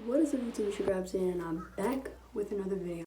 What is up, YouTube? It's your girl Abyssinia, and I'm back with another video.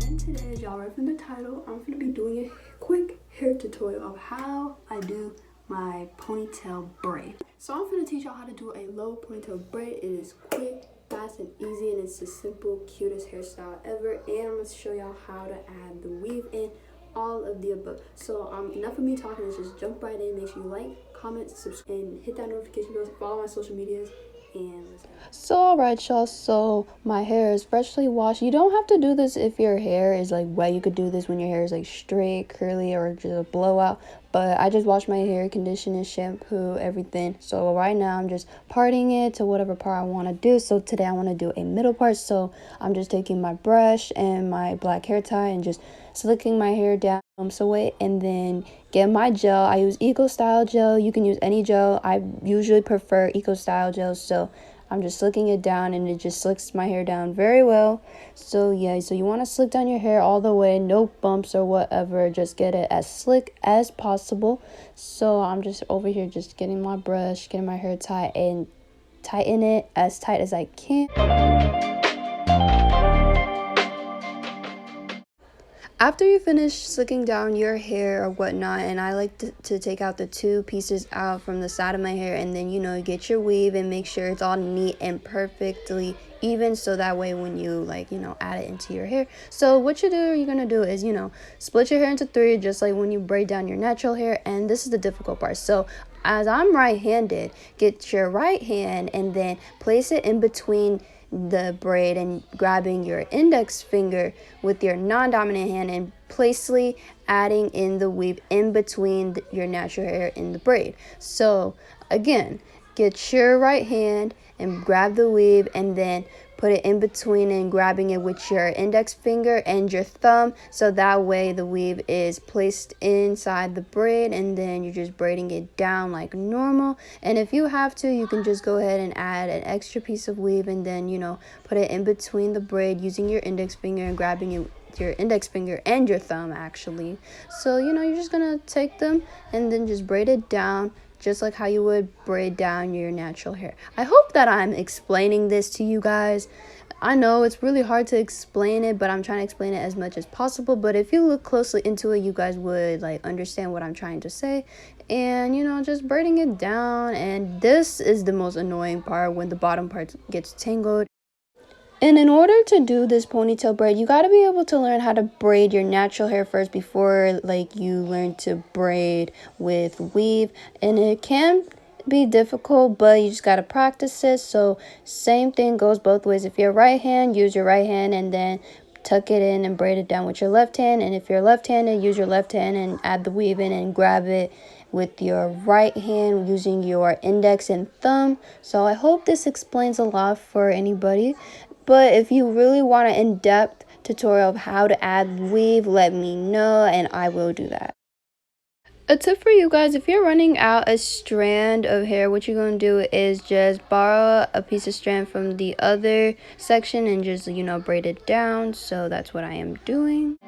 And today, as y'all read from the title, I'm going to be doing a quick hair tutorial of how I do my ponytail braid. So I'm going to teach y'all how to do a low ponytail braid. It is quick, fast, and easy, and it's the simple, cutest hairstyle ever. And I'm going to show y'all how to add the weave in. All of the above. So enough of me talking. Let's just jump right in. Make sure you like, comment, subscribe, and hit that notification bell. Follow my social medias, and let's go. So alright, y'all, so my hair is freshly washed. You don't have to do this if your hair is like wet. You could do this when your hair is like straight, curly, or just a blowout. But I just washed my hair, conditioner, shampoo, everything. So right now I'm just parting it to whatever part I want to do. So today I want to do a middle part. So I'm just taking my brush and my black hair tie and just slicking my hair down away, and then get my gel. I use Eco Style gel. You can use any gel. I usually prefer Eco Style gel, so I'm just slicking it down, and it just slicks my hair down very well. So yeah, so you want to slick down your hair all the way, no bumps or whatever. Just get it as slick as possible. So I'm just over here just getting my brush, getting my hair tied, and tighten it as tight as I can. After you finish slicking down your hair or whatnot, and I like to take out the two pieces out from the side of my hair, and then, you know, get your weave and make sure it's all neat and perfectly even, so that way when you, like, you know, add it into your hair. So what you're gonna do is, you know, split your hair into three, just like when you braid down your natural hair. And this is the difficult part. So as I'm right-handed, get your right hand and then place it in between the braid and grabbing your index finger with your non-dominant hand and playfully adding in the weave in between your natural hair in the braid. So again, get your right hand and grab the weave and then put it in between and grabbing it with your index finger and your thumb, so that way the weave is placed inside the braid, and then you're just braiding it down like normal. And if you have to, you can just go ahead and add an extra piece of weave and then, you know, put it in between the braid using your index finger and grabbing it with your index finger and your thumb actually. So, you know, you're just gonna take them and then just braid it down just like how you would braid down your natural hair. I hope that I'm explaining this to you guys. I know it's really hard to explain it, but I'm trying to explain it as much as possible. But if you look closely into it, you guys would like understand what I'm trying to say. And, you know, just braiding it down. And this is the most annoying part, when the bottom part gets tangled. And in order to do this ponytail braid, you got to be able to learn how to braid your natural hair first before like you learn to braid with weave. And it can be difficult, but you just got to practice it. So same thing goes both ways. If you're right hand, use your right hand and then tuck it in and braid it down with your left hand. And if you're left-handed, use your left hand and add the weave in and grab it with your right hand using your index and thumb. So I hope this explains a lot for anybody. But if you really want an in-depth tutorial of how to add weave, let me know and I will do that. A tip for you guys: if you're running out a strand of hair, what you're going to do is just borrow a piece of strand from the other section and just, you know, braid it down. So that's what I am doing.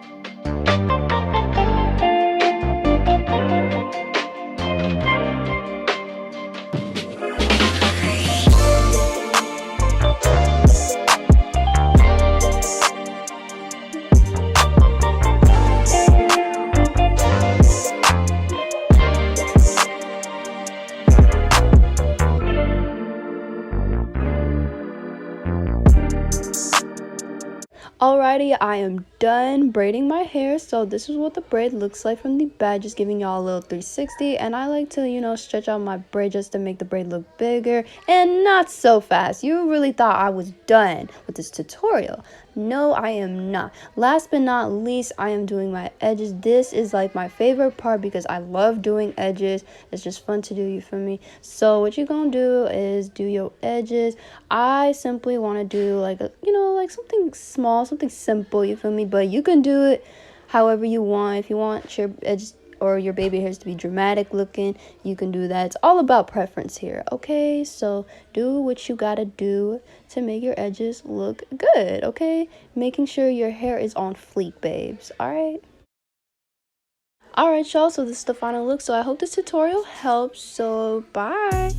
Alrighty, I am done braiding my hair. So this is what the braid looks like from the back, just giving y'all a little 360. And I like to, you know, stretch out my braid just to make the braid look bigger and not so fast. You really thought I was done with this tutorial. No, I am not. Last but not least, I am doing my edges. This is like my favorite part because I love doing edges. It's just fun to do, you feel me? So what you're gonna do is do your edges. I simply want to do like a, you know, like something small, something simple, you feel me? But you can do it however you want. If you want your edges or your baby hairs to be dramatic looking, you can do that. It's all about preference here, okay? So do what you gotta do to make your edges look good, okay? Making sure your hair is on fleek, babes, all right? Alright y'all, so this is the final look. So I hope this tutorial helps. So bye.